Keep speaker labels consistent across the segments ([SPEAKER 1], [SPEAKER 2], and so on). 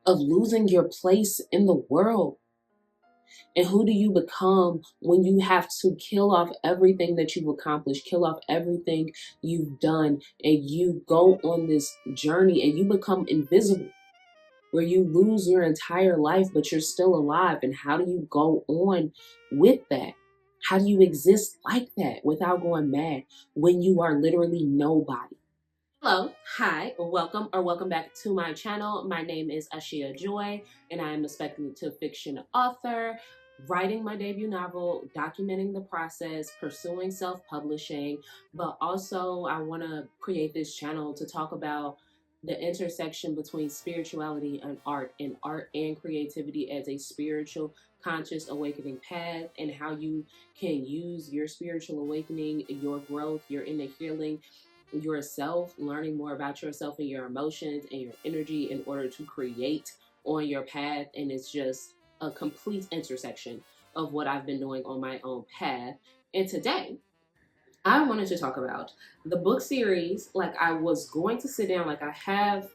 [SPEAKER 1] of losing your place in the world. And who do you become when you have to kill off everything that you've accomplished, kill off everything you've done, and you go on this journey and you become invisible, where you lose your entire life, but you're still alive? And how do you go on with that? How do you exist like that without going mad when you are literally nobody? Hello, hi, welcome back to my channel. My name is Ashia Joy, and I am a speculative fiction author, writing my debut novel, documenting the process, pursuing self-publishing, but also I want to create this channel to talk about the intersection between spirituality and art and creativity as a spiritual conscious awakening path, and how you can use your spiritual awakening, your growth, your inner healing, yourself, learning more about yourself and your emotions and your energy in order to create on your path. And it's just a complete intersection of what I've been doing on my own path. And today I wanted to talk about the book series. Like, I was going to sit down, like I have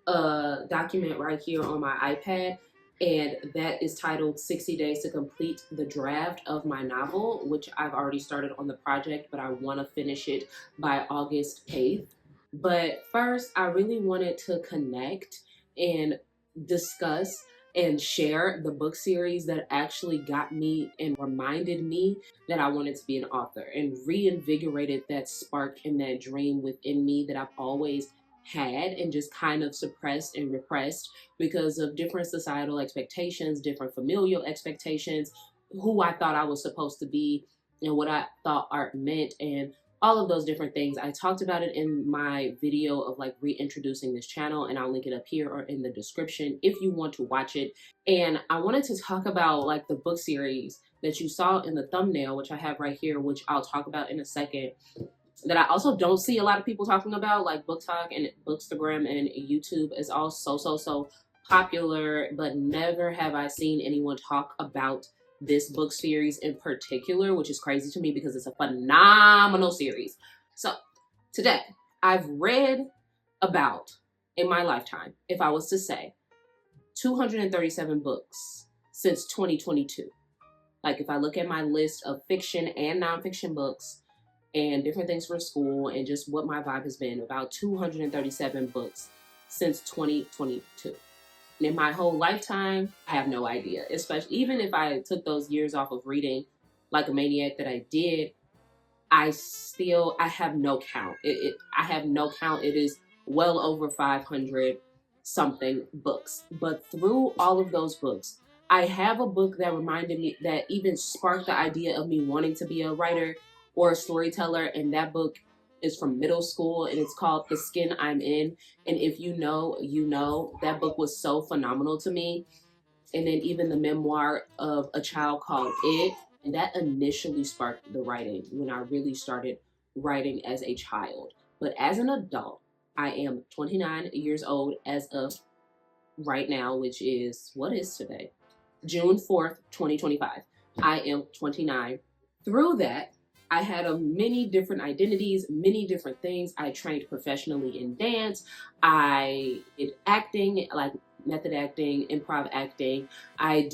[SPEAKER 1] a document right here on my iPad, and that is titled 60 Days to Complete the Draft of My Novel, which I've already started on the project, but I want to finish it by August 8th. But first, I really wanted to connect and discuss and share the book series that actually got me and reminded me that I wanted to be an author, and reinvigorated that spark and that dream within me that I've always had and just kind of suppressed and repressed because of different societal expectations, different familial expectations, who I thought I was supposed to be, and what I thought art meant, and all of those different things. I talked about it in my video of like reintroducing this channel, and I'll link it up here or in the description if you want to watch it. And I wanted to talk about like the book series that you saw in the thumbnail, which I have right here, which I'll talk about in a second, that I also don't see a lot of people talking about. Like Book Talk and Bookstagram and YouTube is all so popular, but never have I seen anyone talk about this book series in particular, which is crazy to me because it's a phenomenal series. So today I've read about, in my lifetime, if I was to say, 237 books since 2022. Like, if I look at my list of fiction and nonfiction books and different things for school and just what my vibe has been, about 237 books since 2022. And in my whole lifetime, I have no idea. Especially even if I took those years off of reading like a maniac that I did, I have no count. I have no count. It is well over 500 something books. But through all of those books, I have a book that reminded me, that even sparked the idea of me wanting to be a writer or a storyteller, and that book is from middle school, and it's called The Skin I'm In. And if you know, you know, that book was so phenomenal to me. And then even the memoir of A Child Called It, and that initially sparked the writing when I really started writing as a child. But as an adult, I am 29 years old as of right now, which is, what is today? June 4th, 2025. I am 29. Through that, I had many different identities, many different things. I trained professionally in dance. I did acting, like method acting, improv acting. I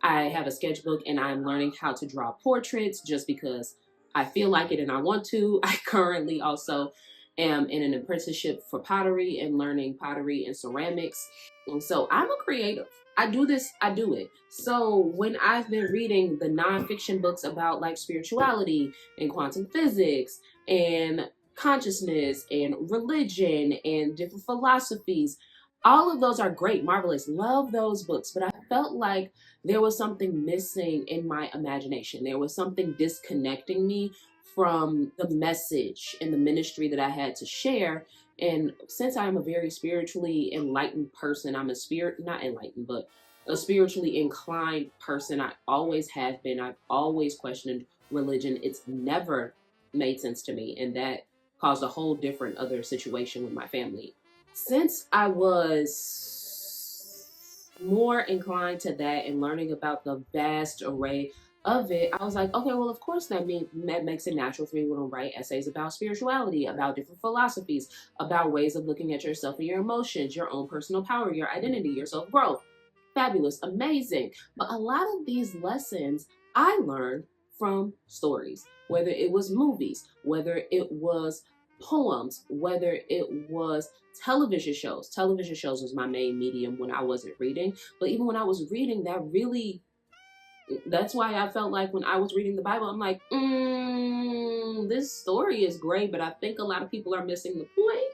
[SPEAKER 1] have a sketchbook, and I'm learning how to draw portraits just because I feel like it and I want to. I currently also am in an apprenticeship for pottery and learning pottery and ceramics. And so I'm a creative. I do this, I do it. So when I've been reading the nonfiction books about like spirituality and quantum physics and consciousness and religion and different philosophies, all of those are great, marvelous, love those books. But I felt like there was something missing in my imagination. There was something disconnecting me from the message and the ministry that I had to share. And since I'm a very spiritually enlightened person, I'm not enlightened, but a spiritually inclined person. I always have been. I've always questioned religion. It's never made sense to me. And that caused a whole different other situation with my family. Since I was more inclined to that and learning about the vast array of it, I was like, okay, well, of course that makes it natural for me to write essays about spirituality, about different philosophies, about ways of looking at yourself and your emotions, your own personal power, your identity, your self growth. Fabulous, amazing. But a lot of these lessons I learned from stories, whether it was movies, whether it was poems, whether it was television shows. Television shows was my main medium when I wasn't reading. But even when I was reading, that's why I felt like when I was reading the Bible, I'm like, this story is great, but I think a lot of people are missing the point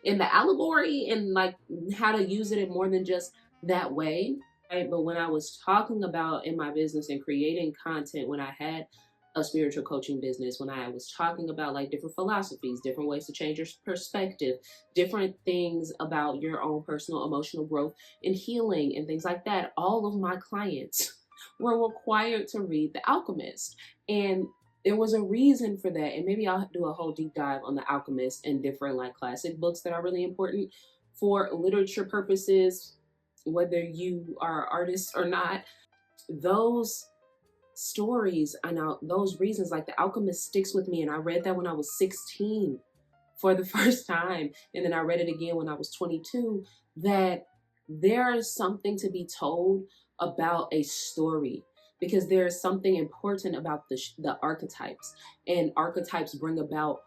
[SPEAKER 1] in the allegory and like how to use it in more than just that way. Right? But when I was talking about in my business and creating content, when I had a spiritual coaching business, when I was talking about like different philosophies, different ways to change your perspective, different things about your own personal emotional growth and healing and things like that, all of my clients were required to read The Alchemist. And there was a reason for that. And maybe I'll do a whole deep dive on The Alchemist and different like classic books that are really important for literature purposes, whether you are an artist or not. Those stories, I know those reasons, like The Alchemist sticks with me. And I read that when I was 16 for the first time. And then I read it again when I was 22, that there is something to be told about a story, because there is something important about the archetypes, and archetypes bring about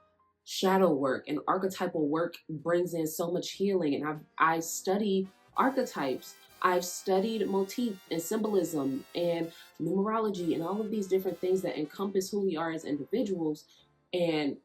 [SPEAKER 1] shadow work, and archetypal work brings in so much healing. And I study archetypes. I've studied motif and symbolism and numerology and all of these different things that encompass who we are as individuals. And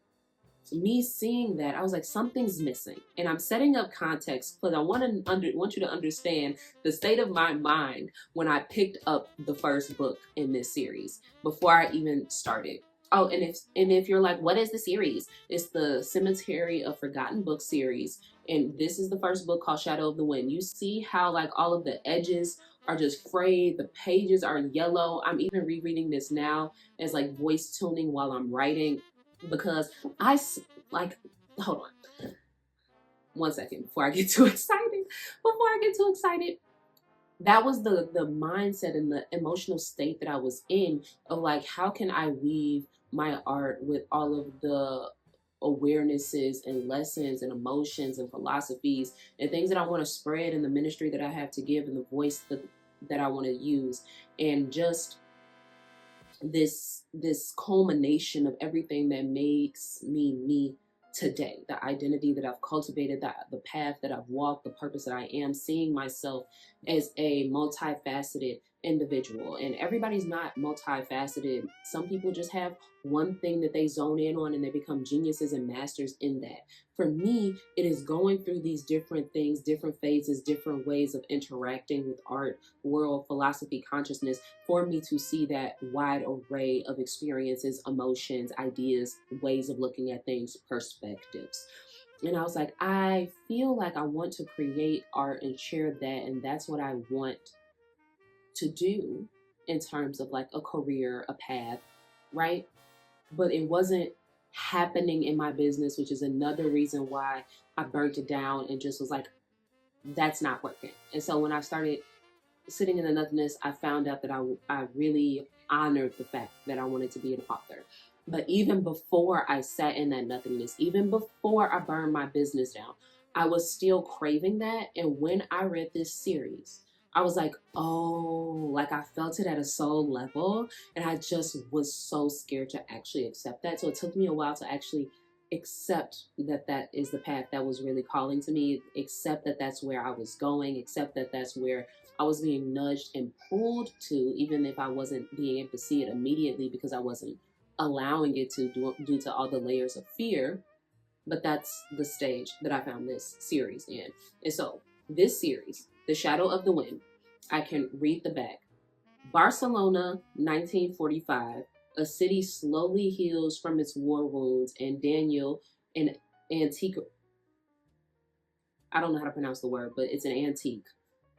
[SPEAKER 1] me seeing that, I was like, something's missing. And I'm setting up context because I want you to understand the state of my mind when I picked up the first book in this series before I even started. Oh, and if you're like, what is the series? It's the Cemetery of Forgotten Books series. And this is the first book called Shadow of the Wind. You see how like all of the edges are just frayed. The pages are yellow. I'm even rereading this now as like voice tuning while I'm writing, because I like, hold on 1 second before I get too excited. That was the mindset and the emotional state that I was in, of like, how can I weave my art with all of the awarenesses and lessons and emotions and philosophies and things that I want to spread in the ministry that I have to give and the voice that I want to use, and just this culmination of everything that makes me today, the identity that I've cultivated, the path that I've walked, the purpose that I am, seeing myself as a multifaceted individual. And everybody's not multifaceted. Some people just have one thing that they zone in on and they become geniuses and masters in that. For me, it is going through these different things, different phases, different ways of interacting with art, world, philosophy, consciousness, for me to see that wide array of experiences, emotions, ideas, ways of looking at things, perspectives. And I was like, I feel like I want to create art and share that. And that's what I want to do in terms of like a career, a path, right? But it wasn't happening in my business, which is another reason why I burnt it down and just was like, that's not working. And so when I started sitting in the nothingness, I found out that I really honored the fact that I wanted to be an author. But even before I sat in that nothingness, even before I burned my business down, I was still craving that. And when I read this series, I was like, oh, like I felt it at a soul level. And I just was so scared to actually accept that. So it took me a while to actually accept that that is the path that was really calling to me, accept that that's where I was going, accept that that's where I was being nudged and pulled to, even if I wasn't being able to see it immediately because I wasn't allowing it to, due to all the layers of fear. But that's the stage that I found this series in. And so this series, The Shadow of the Wind, I can read the back. Barcelona, 1945. A city slowly heals from its war wounds, and Daniel, an antique, I don't know how to pronounce the word, but it's an antique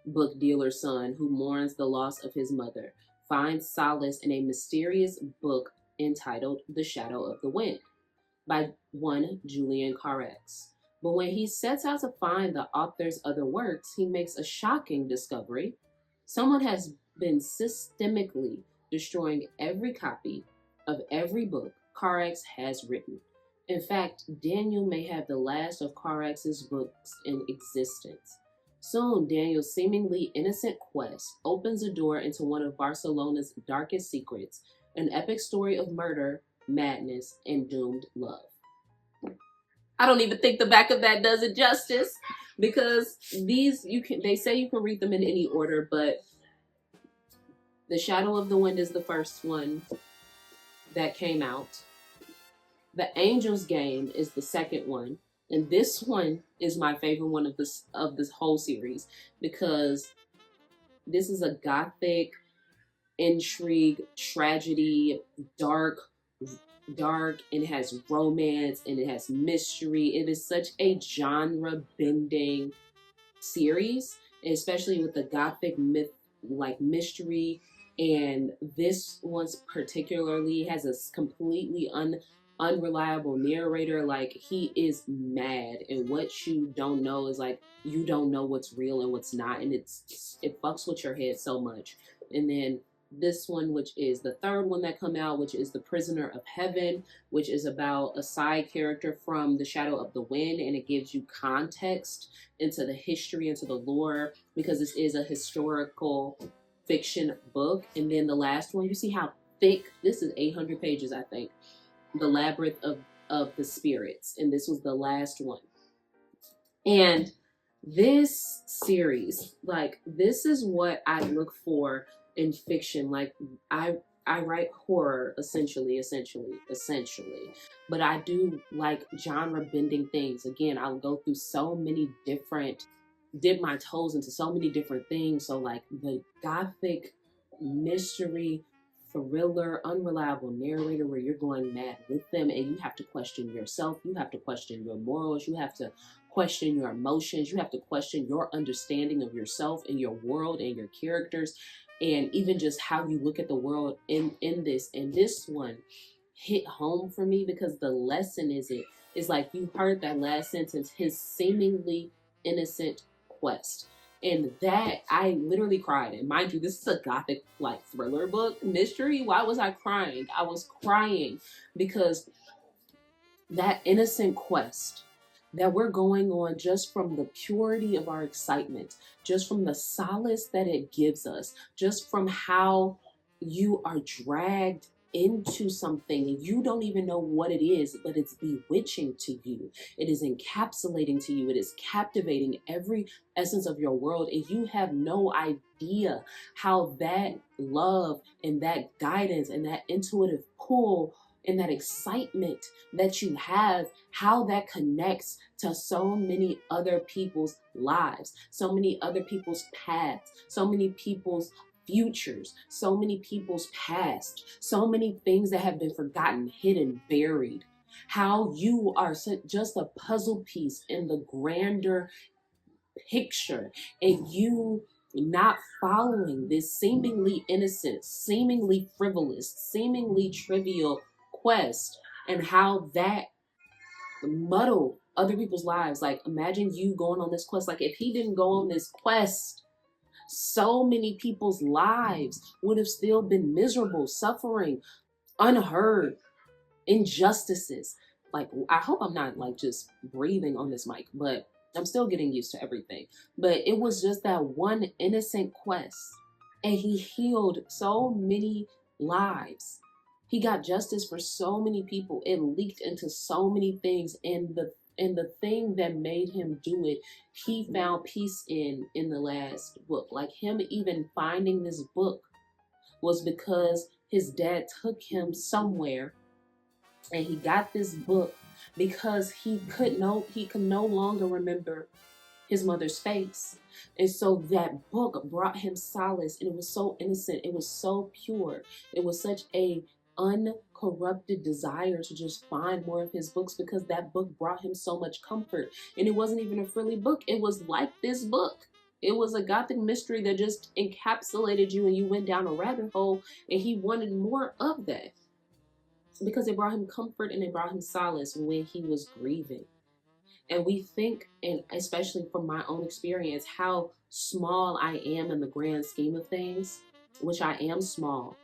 [SPEAKER 1] book dealer's son who mourns the loss of his mother, finds solace in a mysterious book entitled The Shadow of the Wind by one Julian Carrex. But when he sets out to find the author's other works, he makes a shocking discovery. Someone has been systemically destroying every copy of every book Carax has written. In fact, Daniel may have the last of Carax's books in existence. Soon, Daniel's seemingly innocent quest opens a door into one of Barcelona's darkest secrets, an epic story of murder, madness, and doomed love. I don't even think the back of that does it justice, because they say you can read them in any order, but The Shadow of the Wind is the first one that came out. The Angel's Game is the second one. And this one is my favorite one of this whole series, because this is a gothic intrigue, tragedy, dark, and it has romance and it has mystery. It is such a genre bending series, especially with the gothic myth, like mystery. And this one's particularly has a completely unreliable narrator. Like, he is mad, and what you don't know is, like, you don't know what's real and what's not, and it fucks with your head so much. And then this one, which is the third one that come out, which is The Prisoner of Heaven, which is about a side character from The Shadow of the Wind, and it gives you context into the history, into the lore, because this is a historical fiction book. And then the last one, you see how thick this is, 800 pages, I think. The Labyrinth of the Spirits, and this was the last one. And this series, like, this is what I look for in fiction. Like, I write horror essentially, but I do like genre bending things. Again, I'll go through so many different, dip my toes into so many different things. So like the gothic mystery thriller, unreliable narrator where you're going mad with them, and you have to question yourself, you have to question your morals, you have to question your emotions, you have to question your understanding of yourself and your world and your characters, and even just how you look at the world in this. And this one hit home for me because the lesson is like, you heard that last sentence, his seemingly innocent quest. And that, I literally cried. And mind you, this is a gothic, like, thriller book, mystery. Why was I crying? I was crying because that innocent quest that we're going on, just from the purity of our excitement, just from the solace that it gives us, just from how you are dragged into something and you don't even know what it is, but it's bewitching to you. It is encapsulating to you. It is captivating every essence of your world, and you have no idea how that love and that guidance and that intuitive pull and that excitement that you have, how that connects to so many other people's lives, so many other people's paths, so many people's futures, so many people's past, so many things that have been forgotten, hidden, buried. How you are just a puzzle piece in the grander picture, and you not following this seemingly innocent, seemingly frivolous, seemingly trivial quest, and how that muddle other people's lives. Like, imagine you going on this quest. Like, if he didn't go on this quest, so many people's lives would have still been miserable, suffering, unheard, injustices. Like, I hope I'm not like just breathing on this mic, but I'm still getting used to everything. But it was just that one innocent quest, and he healed so many lives. He got justice for so many people. It leaked into so many things, and the thing that made him do it, he found peace in the last book. Like, him even finding this book was because his dad took him somewhere, and he got this book because he could no longer remember his mother's face. And so that book brought him solace, and it was so innocent, it was so pure, it was such a uncorrupted desire to just find more of his books, because that book brought him so much comfort. And it wasn't even a frilly book, it was like this book. It was a gothic mystery that just encapsulated you, and you went down a rabbit hole, and he wanted more of that because it brought him comfort and it brought him solace when he was grieving. And we think, and especially from my own experience, how small I am in the grand scheme of things, which I am small.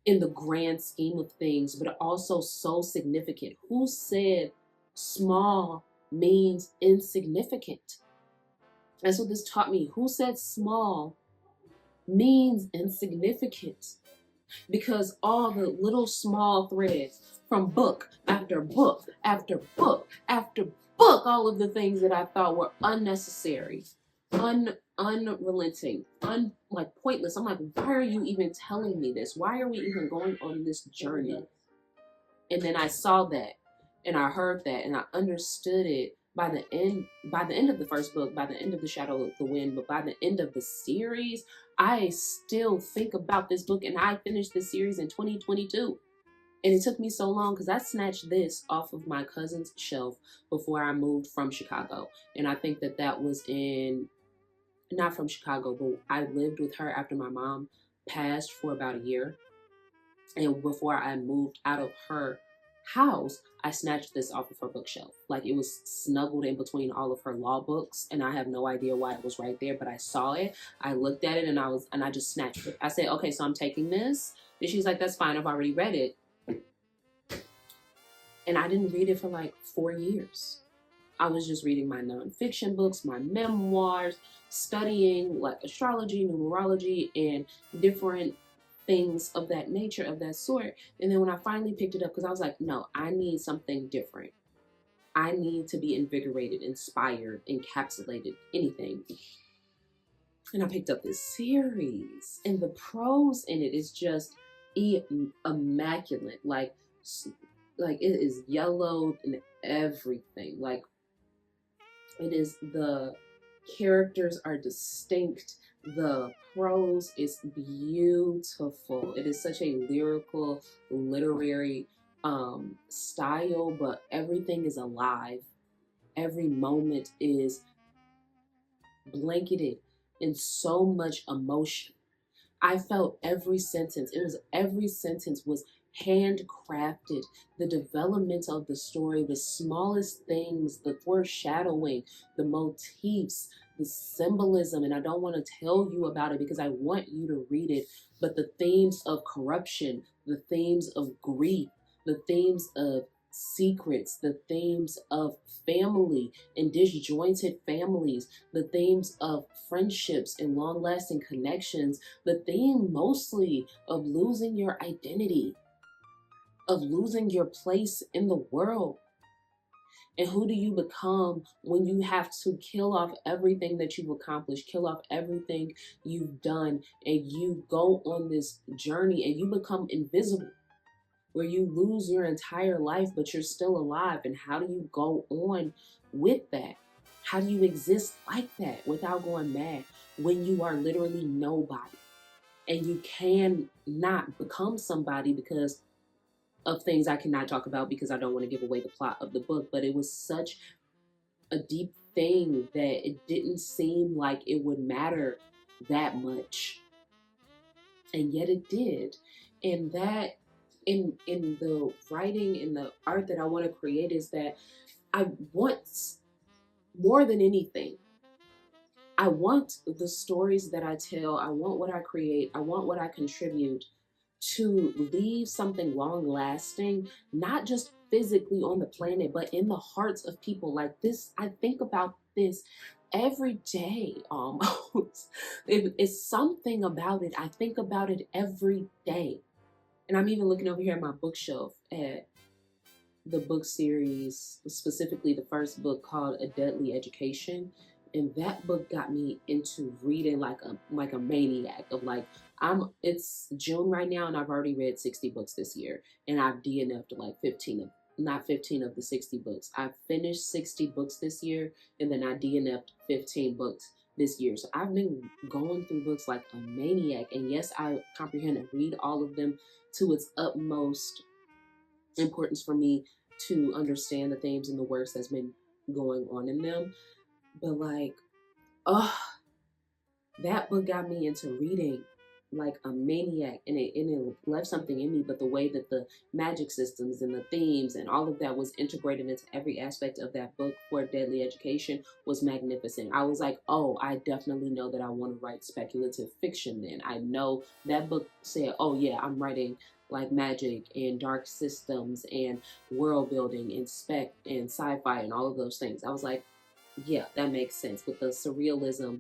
[SPEAKER 1] in the grand scheme of things, but also so significant. Who said small means insignificant? That's what this taught me. Who said small means insignificant? Because all the little small threads from book after book after book after book, all of the things that I thought were unnecessary, unrelenting, like pointless. I'm like, why are you even telling me this? Why are we even going on this journey? And then I saw that and I heard that and I understood it by the end of the first book, by the end of The Shadow of the Wind, but by the end of the series, I still think about this book, and I finished this series in 2022. And it took me so long because I snatched this off of my cousin's shelf before I moved from Chicago. And I think that was not from Chicago, but I lived with her after my mom passed for about a year. And before I moved out of her house, I snatched this off of her bookshelf. Like, it was snuggled in between all of her law books, and I have no idea why it was right there, but I saw it. I looked at it and I just snatched it. I said, okay, so I'm taking this. And she's like, that's fine, I've already read it. And I didn't read it for like 4 years. I was just reading my nonfiction books, my memoirs, studying like astrology, numerology, and different things of that nature, of that sort. And then when I finally picked it up, because I was like, no, I need something different. I need to be invigorated, inspired, encapsulated, anything. And I picked up this series, and the prose in it is just immaculate. Like it is yellowed and everything. Like, it is, the characters are distinct. The prose is beautiful. It is such a lyrical, literary style, but everything is alive. Every moment is blanketed in so much emotion. I felt every sentence. Every sentence was handcrafted. The development of the story, the smallest things, the foreshadowing, the motifs, the symbolism. And I don't want to tell you about it because I want you to read it. But the themes of corruption, the themes of grief, the themes of secrets, the themes of family and disjointed families, the themes of friendships and long-lasting connections, the theme mostly of losing your identity, of losing your place in the world. And who do you become when you have to kill off everything that you've accomplished, kill off everything you've done, and you go on this journey and you become invisible, where you lose your entire life, but you're still alive? And how do you go on with that? How do you exist like that without going mad when you are literally nobody? And you cannot become somebody because of things I cannot talk about because I don't want to give away the plot of the book. But it was such a deep thing that it didn't seem like it would matter that much. And yet it did. And that, in the writing and the art that I want to create, is that I want, more than anything, I want the stories that I tell, I want what I create, I want what I contribute to leave something long lasting, not just physically on the planet, but in the hearts of people. Like this, I think about this every day almost. It's something about it. I think about it every day. And I'm even looking over here at my bookshelf at the book series, specifically the first book called A Deadly Education. And that book got me into reading like a maniac. Of like, it's June right now and I've already read 60 books this year, and I've DNF'd like 15 of the 60 books. I've finished 60 books this year, and then I DNF'd 15 books this year. So I've been going through books like a maniac. And yes, I comprehend and read all of them to its utmost importance for me to understand the themes and the works that's been going on in them. But like, that book got me into reading. like a maniac, and it left something in me. But the way that the magic systems and the themes and all of that was integrated into every aspect of that book for Deadly Education was magnificent. I was like, oh, I definitely know that I want to write speculative fiction. Then I know that book said, oh yeah, I'm writing like magic and dark systems and world building and spec and sci-fi and all of those things. I was like, yeah, that makes sense with the surrealism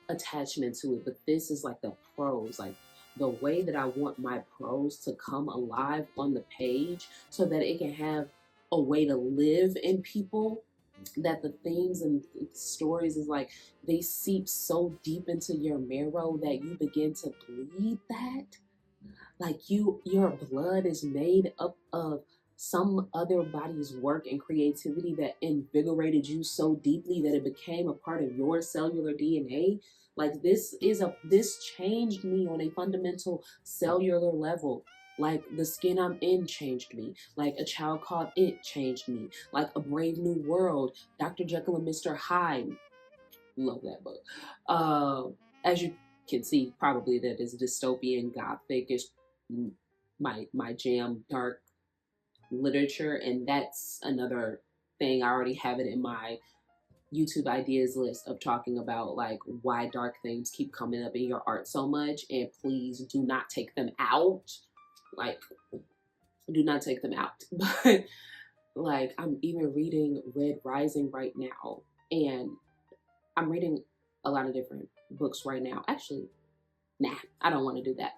[SPEAKER 1] attachment to it. But this is like the prose, like the way that I want my prose to come alive on the page so that it can have a way to live in people, that the themes and stories is like they seep so deep into your marrow that you begin to bleed that. Like your blood is made up of some other body's work and creativity that invigorated you so deeply that it became a part of your cellular DNA. Like this changed me on a fundamental cellular level. Like the skin I'm in changed me. Like A Child Called It changed me. Like A Brave New World, Dr. Jekyll and Mr. Hyde. Love that book. As you can see, probably that is dystopian gothic is my jam, dark literature, and that's another thing. I already have it in my YouTube ideas list of talking about like why dark things keep coming up in your art so much, and please do not take them out. Like, do not take them out. But like, I'm even reading Red Rising right now, and I'm reading a lot of different books right now. Actually, nah, I don't want to do that.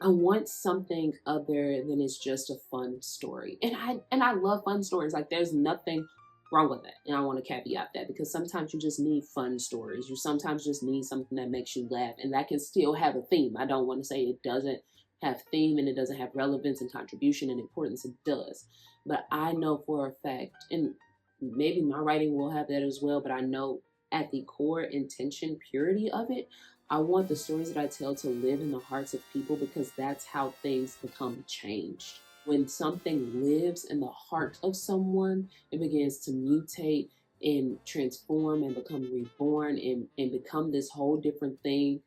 [SPEAKER 1] I want something other than it's just a fun story. And I love fun stories. Like there's nothing wrong with that. And I want to caveat that because sometimes you just need fun stories. You sometimes just need something that makes you laugh, and that can still have a theme. I don't want to say it doesn't have theme and it doesn't have relevance and contribution and importance. It does. But I know for a fact, and maybe my writing will have that as well, but I know at the core intention, purity of it, I want the stories that I tell to live in the hearts of people because that's how things become changed. When something lives in the heart of someone, it begins to mutate and transform and become reborn and become this whole different thing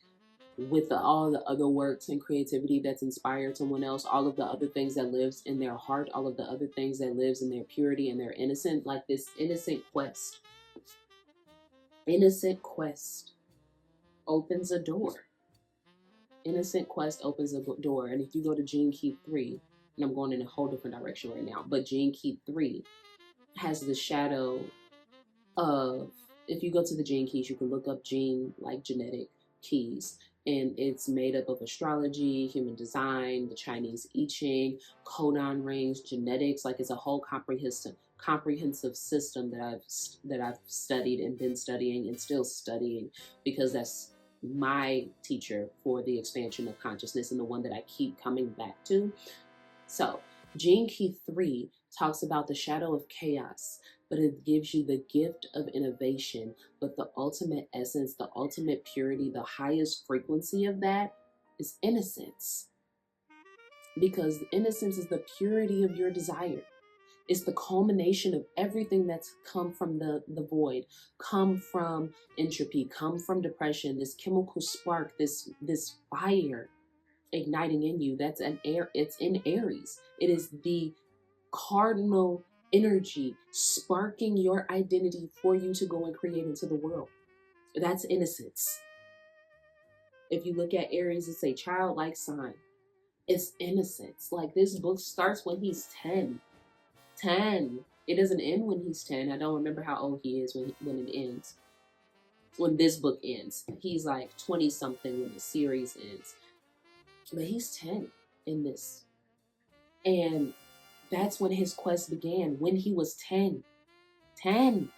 [SPEAKER 1] with all the other works and creativity that's inspired someone else, all of the other things that lives in their heart, all of the other things that lives in their purity and their innocence, like this innocent quest. Innocent quest opens a door. Innocent quest opens a door. And if you go to Gene Key 3, and I'm going in a whole different direction right now, but Gene Key 3 has the shadow of, if you go to the gene keys, you can look up gene, like genetic keys, and it's made up of astrology, human design, the Chinese I Ching, codon rings, genetics. Like it's a whole comprehensive system that I've studied and been studying and still studying because that's my teacher for the expansion of consciousness and the one that I keep coming back to. So Gene Key 3 talks about the shadow of chaos, but it gives you the gift of innovation. But the ultimate essence, the ultimate purity, the highest frequency of that is innocence. Because innocence is the purity of your desire. It's the culmination of everything that's come from the void, come from entropy, come from depression, this chemical spark, this fire igniting in you. That's it's in Aries. It is the cardinal energy sparking your identity for you to go and create into the world. That's innocence. If you look at Aries, it's a childlike sign. It's innocence. Like this book starts when he's 10. 10. It doesn't end when he's 10. I don't remember how old he is when it ends. When this book ends. He's like 20 something when the series ends. But he's 10 in this. And that's when his quest began, when he was 10. 10.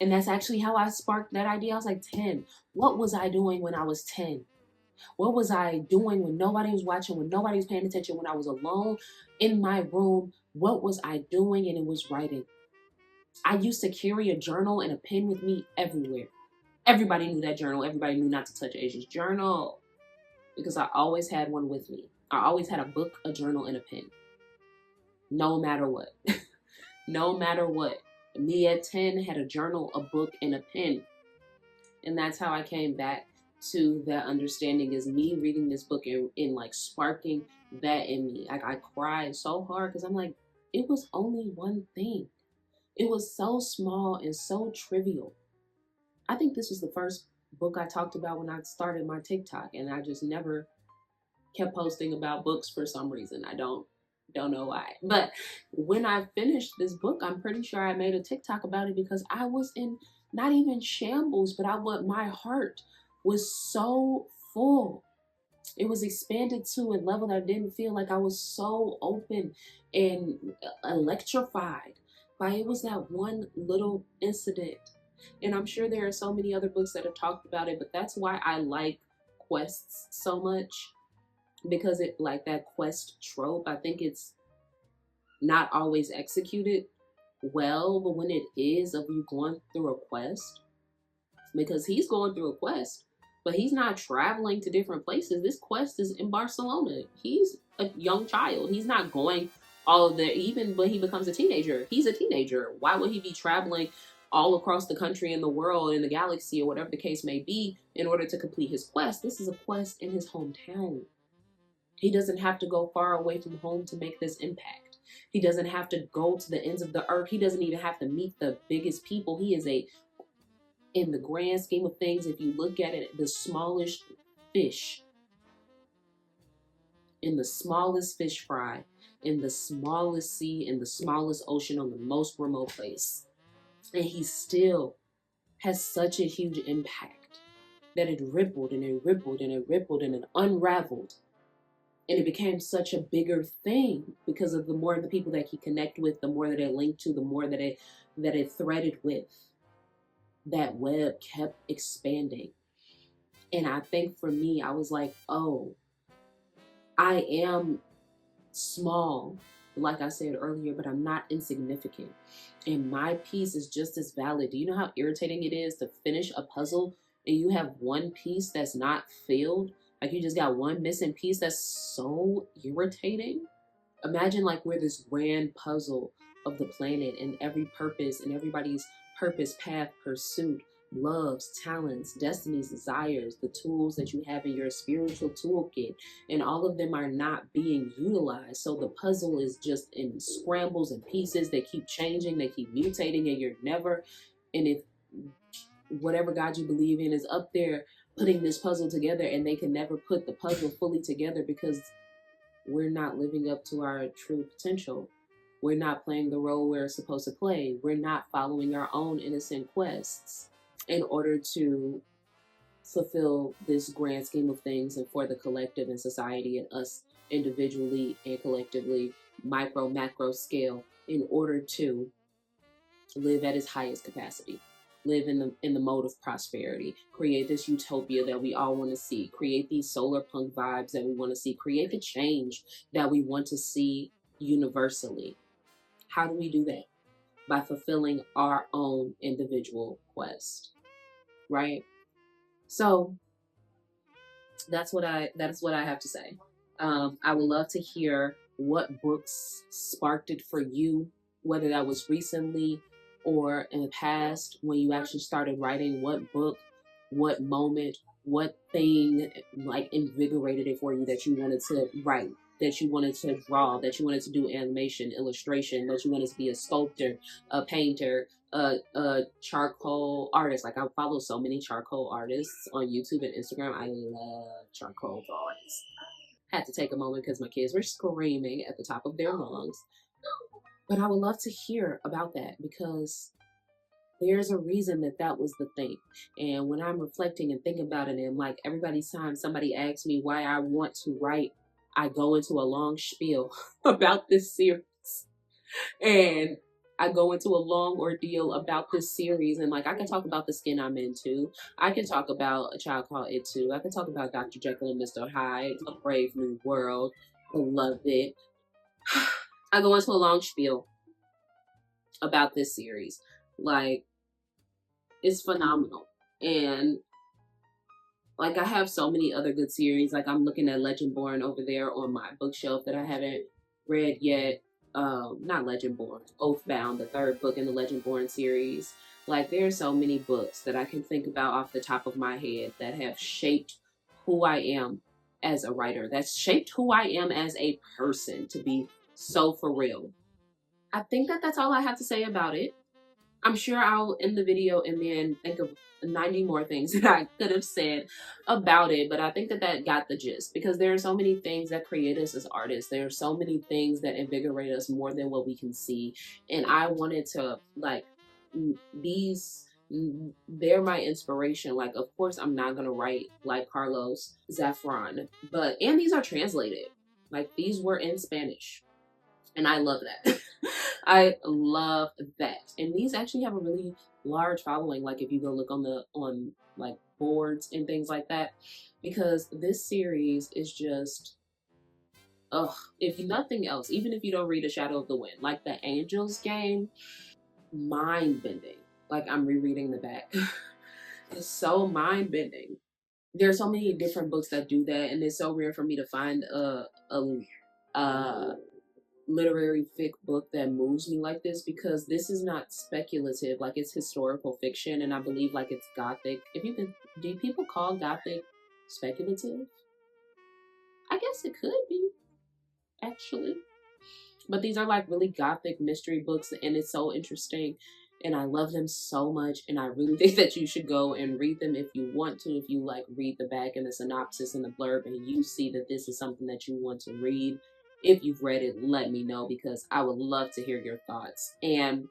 [SPEAKER 1] And that's actually how I sparked that idea. I was like, 10. What was I doing when I was 10? What was I doing when nobody was watching, when nobody was paying attention, when I was alone in my room? What was I doing? And it was writing. I used to carry a journal and a pen with me everywhere. Everybody knew that journal. Everybody knew not to touch Asia's journal because I always had one with me. I always had a book, a journal, and a pen. No matter what. No matter what. Me at 10 had a journal, a book, and a pen. And that's how I came back to that understanding is me reading this book and like sparking that in me. Like I cried so hard because I'm like, it was only one thing. It was so small and so trivial. I think this was the first book I talked about when I started my TikTok, and I just never kept posting about books for some reason. I don't know why. But when I finished this book, I'm pretty sure I made a TikTok about it because I was in not even shambles, but my heart was so full. It was expanded to a level that I didn't feel like I was so open and electrified by it was that one little incident. And I'm sure there are so many other books that have talked about it, but that's why I like quests so much, because it like that quest trope, I think it's not always executed well, but when it is of you going through a quest, because he's going through a quest, but he's not traveling to different places. This quest is in Barcelona. He's a young child. He's not going all of the, even when he becomes a teenager, he's a teenager. Why would he be traveling all across the country and the world and the galaxy or whatever the case may be in order to complete his quest? This is a quest in his hometown. He doesn't have to go far away from home to make this impact. He doesn't have to go to the ends of the earth. He doesn't even have to meet the biggest people. He is in the grand scheme of things, if you look at it, the smallest fish in the smallest fish fry, in the smallest sea, in the smallest ocean, on the most remote place. And he still has such a huge impact that it rippled and it rippled and it rippled and it unraveled. And it became such a bigger thing because of the more of the people that he connected with, the more that it linked to, the more that it threaded with. That web kept expanding. And I think for me, I was like, oh, I am small, like I said earlier, but I'm not insignificant. And my piece is just as valid. Do you know how irritating it is to finish a puzzle and you have one piece that's not filled? Like you just got one missing piece. That's so irritating. Imagine like we're this grand puzzle of the planet and every purpose and everybody's purpose, path, pursuit, loves, talents, destinies, desires, the tools that you have in your spiritual toolkit, and all of them are not being utilized. So the puzzle is just in scrambles and pieces. They keep changing, they keep mutating, and you're never, and if whatever God you believe in is up there putting this puzzle together, and they can never put the puzzle fully together because we're not living up to our true potential. We're not playing the role we're supposed to play. We're not following our own innocent quests in order to fulfill this grand scheme of things and for the collective and society and us individually and collectively, micro, macro scale, in order to live at its highest capacity. Live in the mode of prosperity, create this utopia that we all want to see, create these solar punk vibes that we want to see, create the change that we want to see universally. How do we do that? By fulfilling our own individual quest, right? So that's what I have to say. I would love to hear what books sparked it for you, whether that was recently or in the past when you actually started writing. What book, what moment, what thing like invigorated it for you that you wanted to write, that you wanted to draw, that you wanted to do animation, illustration, that you wanted to be a sculptor, a painter, a charcoal artist. Like I follow so many charcoal artists on YouTube and Instagram. I love charcoal drawings. Had to take a moment because my kids were screaming at the top of their lungs. But I would love to hear about that because there's a reason that was the thing. And when I'm reflecting and thinking about it, and like everybody's time somebody asks me why I want to write, I go into a long spiel about this series. And I go into a long ordeal about this series. And like I can talk about the skin I'm into. I can talk about A Child Called It Too. I can talk about Dr. Jekyll and Mr. Hyde, A Brave New World, Beloved. I go into a long spiel about this series. Like, it's phenomenal. And like I have so many other good series. Like I'm looking at Legendborn over there on my bookshelf that I haven't read yet. Not Legendborn, Oathbound, the third book in the Legendborn series. Like, there are so many books that I can think about off the top of my head that have shaped who I am as a writer, that's shaped who I am as a person, to be so for real. I think that that's all I have to say about it. I'm sure I'll end the video and then think of 90 more things that I could have said about it, but I think that that got the gist, because there are so many things that create us as artists. There are so many things that invigorate us more than what we can see. And I wanted to, like, these, they're my inspiration. Like, of course, I'm not going to write like Carlos Zafran, but, and these are translated. Like, these were in Spanish. And I love that. I love that. And these actually have a really large following. Like, if you go look on like boards and things like that, because this series is just, ugh, if nothing else, even if you don't read A Shadow of the Wind, like the Angels game, mind bending. Like, I'm rereading the back. It's so mind bending. There are so many different books that do that, and it's so rare for me to find a literary fic book that moves me like this, because this is not speculative. Like, it's historical fiction, and I believe, like, it's gothic. If you can, do people call gothic speculative? I guess it could be, actually. But these are like really gothic mystery books, and it's so interesting, and I love them so much, and I really think that you should go and read them if you want to. If you like read the back and the synopsis and the blurb, and you see that this is something that you want to read, if you've read it, let me know, because I would love to hear your thoughts. And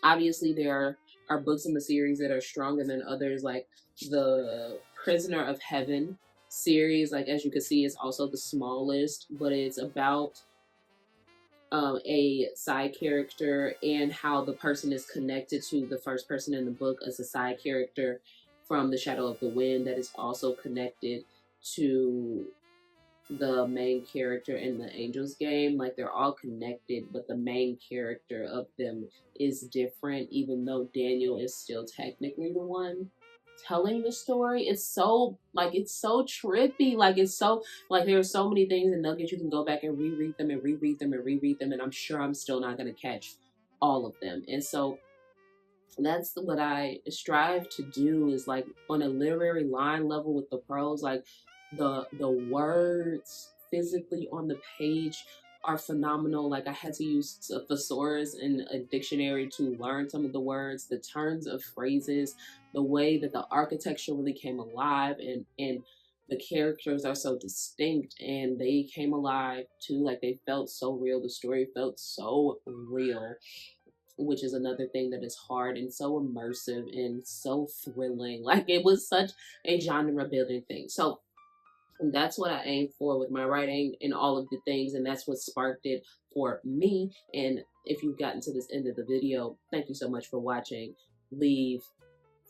[SPEAKER 1] obviously there are books in the series that are stronger than others, like the Prisoner of Heaven series. Like, as you can see, it's also the smallest, but it's about a side character and how the person is connected to the first person in the book as a side character from The Shadow of the Wind that is also connected to the main character in the Angels game. Like, they're all connected, but the main character of them is different, even though Daniel is still technically the one telling the story. It's so, like, it's so trippy. Like, it's so, like, there are so many things and nuggets you can go back and reread them and reread them and reread them, and I'm sure I'm still not going to catch all of them. And so that's what I strive to do, is like on a literary line level with the prose, like the words physically on the page are phenomenal. Like, I had to use a thesaurus and a dictionary to learn some of the words, the turns of phrases, the way that the architecture really came alive, and the characters are so distinct and they came alive too. Like, they felt so real. The story felt so real, which is another thing that is hard, and so immersive and so thrilling. Like, it was such a genre building thing. So that's what I aim for with my writing and all of the things, and that's what sparked it for me. And if you've gotten to this end of the video, thank you so much for watching. Leave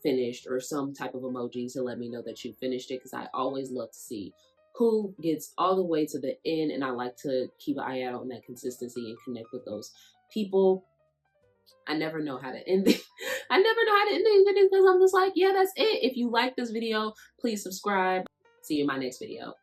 [SPEAKER 1] finished or some type of emoji to let me know that you finished it, because I always love to see who gets all the way to the end, and I like to keep an eye out on that consistency and connect with those people. I never know how to end it. I never know how to end these videos, because I'm just like, yeah, that's it. If you like this video, please subscribe. See you in my next video.